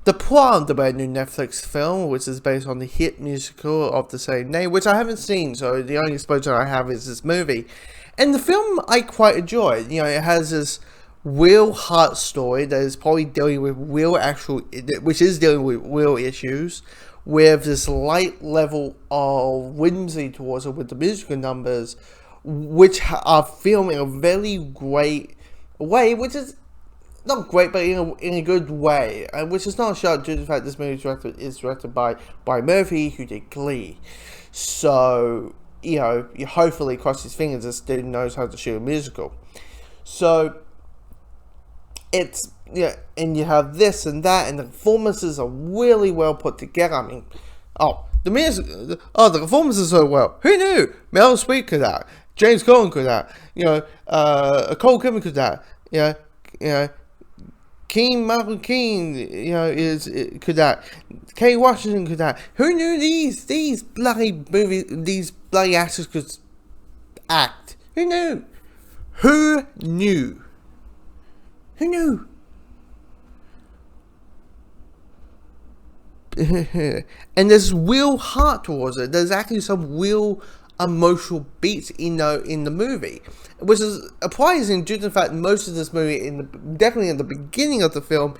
The Prom, the brand new Netflix film, which is based on the hit musical of the same name, which I haven't seen, so the only exposure I have is this movie. And the film I quite enjoy. It has this real heart story that is probably dealing with which is dealing with real issues, with this light level of whimsy towards it with the musical numbers, which are filmed in a very great way, which is not great, but in a good way, which is not a shock due to the fact this movie is directed by Murphy, who did Glee. So, you hopefully cross his fingers this dude knows how to shoot a musical. So, it's, and you have this and that, and the performances are really well put together. I mean, the performances are so well. Who knew? Meryl Streep could act. James Corden could act. Cole Kidman could act. Michael Keane, could act. Kay Washington could act. Who knew these bloody actors could act? Who knew? Who knew? Who knew? And there's real heart towards it. There's actually some real emotional beats in the movie, which is surprising due to the fact most of this movie, definitely in the beginning of the film,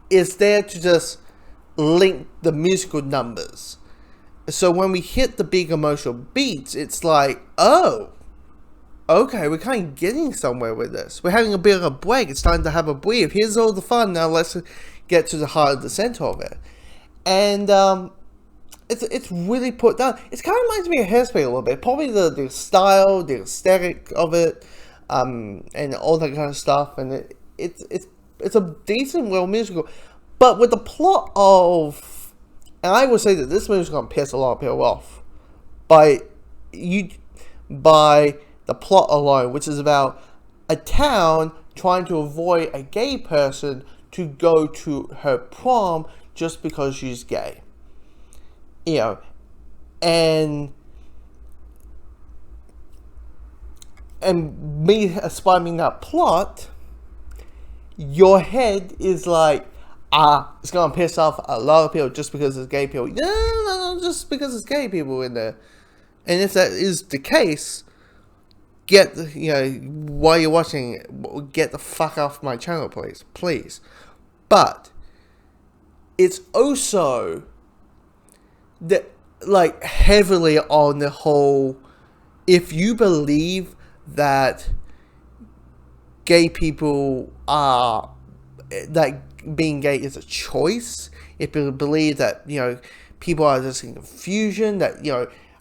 is there to just link the musical numbers. So when we hit the big emotional beats, it's like, oh, okay, we're kind of getting somewhere with this. We're having a bit of a break. It's time to have a breathe. Here's all the fun. Now let's get to the heart of the center of it. And it's really put down. It kind of reminds me of Hairspray a little bit. Probably the style, the aesthetic of it, and all that kind of stuff. And it's a decent, well musical, but with the plot of, and I will say that this movie's gonna piss a lot of people off by the plot alone, which is about a town trying to avoid a gay person to go to her prom just because she's gay. And me aspiring that plot, your head is like, it's gonna piss off a lot of people just because it's gay people. No, just because it's gay people in there. And if that is the case, while you're watching, get the fuck off my channel, please. But it's also heavily on the whole, if you believe that gay people are, that being gay is a choice, if you believe that, people are just in confusion, that,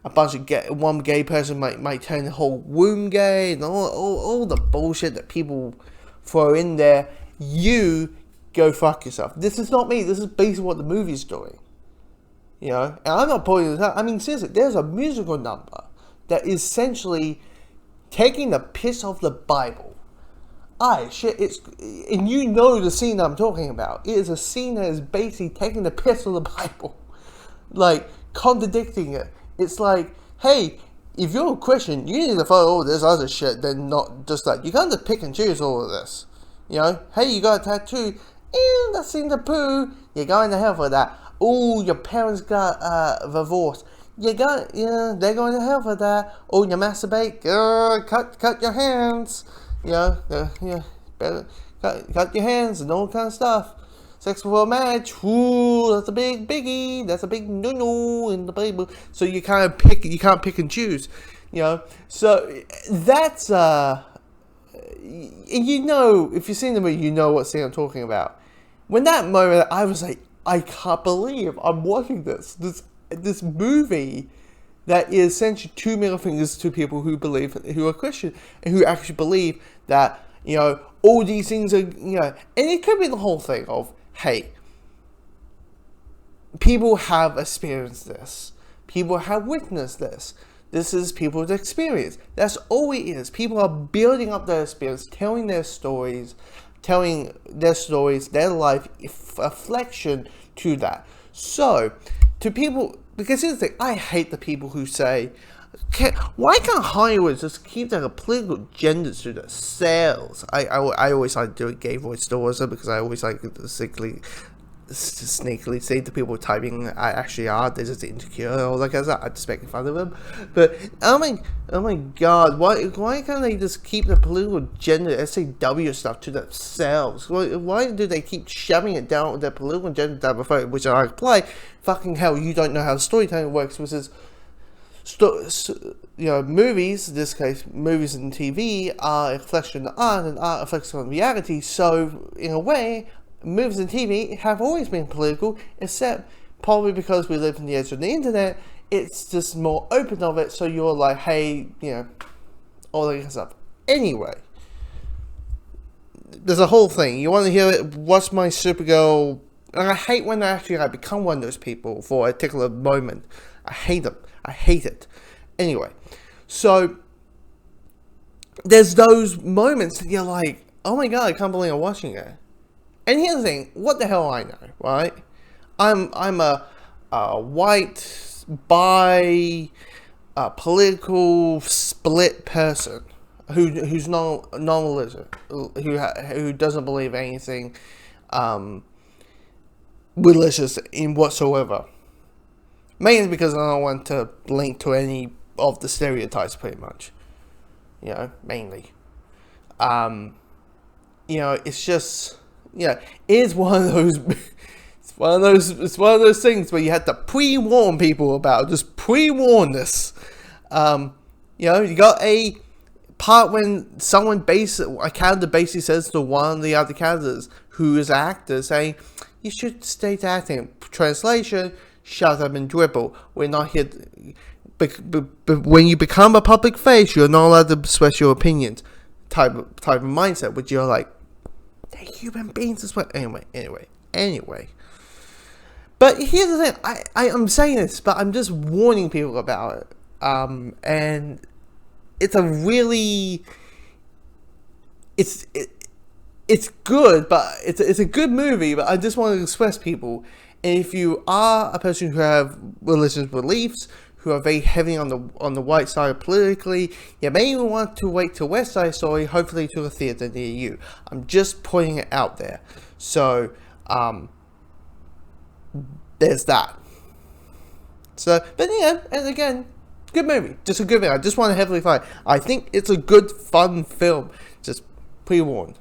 a bunch of one gay person might turn the whole room gay, and all the bullshit that people throw in there, you go fuck yourself. This is not me. This is basically what the movie's doing. And I'm not pointing this out. I mean, seriously, there's a musical number that is essentially taking the piss off the Bible. And the scene I'm talking about. It is a scene that is basically taking the piss of the Bible. Contradicting it. It's like, hey, if you're a Christian, you need to follow all this other shit, then not just that. You can't just pick and choose all of this. Hey, you got a tattoo. That's in the poo. You're going to hell for that. Oh, your parents got divorced. They're going to hell for that. Oh, you masturbate. Cut your hands. Better cut your hands and all kind of stuff. Sex before marriage. Ooh, that's a big biggie. That's a big no in the Bible. So you can't pick and choose. So that's if you've seen the movie, you know what scene I'm talking about. When that moment, I was like, I can't believe I'm watching this movie that is essentially two middle fingers to people who are Christian and who actually believe that all these things are and it could be the whole thing of, hey, people have experienced this, people have witnessed this. This is people's experience. That's all it is. People are building up their experience, telling their stories, their life, reflection to that. So, to people, because here's the thing, I hate the people who say, why can't Hollywood just keep their political agendas to themselves? I always like to do a gay voice towards them because I always like to basically sneakily see the people typing actually are. They're just insecure or like that. I just making fun of them. But oh my god, why can't they just keep the political agenda, SAW stuff to themselves? Why do they keep shoving it down their political agenda down the throat, which I apply? Fucking hell, you don't know how storytelling works, which is movies, in this case, movies and TV are a reflection of art, and art reflects on reality. So, in a way, movies and TV have always been political, except probably because we live in the age of the internet, it's just more open of it, so you're like, hey, all that kind of stuff. Anyway, there's a whole thing. You want to hear it? Watch my Supergirl. And I hate when I become one of those people for a particular moment. I hate them. I hate it. Anyway, so there's those moments that you're like, oh my god, I can't believe I'm watching it. And here's the thing, what the hell I know, right? I'm a white, bi, political split person who's non-religious, who doesn't believe anything religious in whatsoever. Mainly because I don't want to link to any of the stereotypes, pretty much. Mainly. It's just, it's one of those, it's one of those things where you have to pre-warn people about, just pre-warn this. You got a part when a character basically says to one of the other characters who is an actor, saying, you should stay to acting. Translation, shut up and dribble. We're not here. But when you become a public face, you're not allowed to express your opinions. Type of mindset, which you're like, they're human beings as well. Anyway. But here's the thing. I'm saying this, but I'm just warning people about it. And it's a really, it's good, but it's a good movie. But I just want to express people. And if you are a person who have religious beliefs, who are very heavy on the white side politically, you may even want to wait till West Side Story, hopefully to a theater near you. I'm just putting it out there. So, there's that. So, but and again, good movie. Just a good movie. I just want to heavily fight. I think it's a good, fun film. Just pre-warned.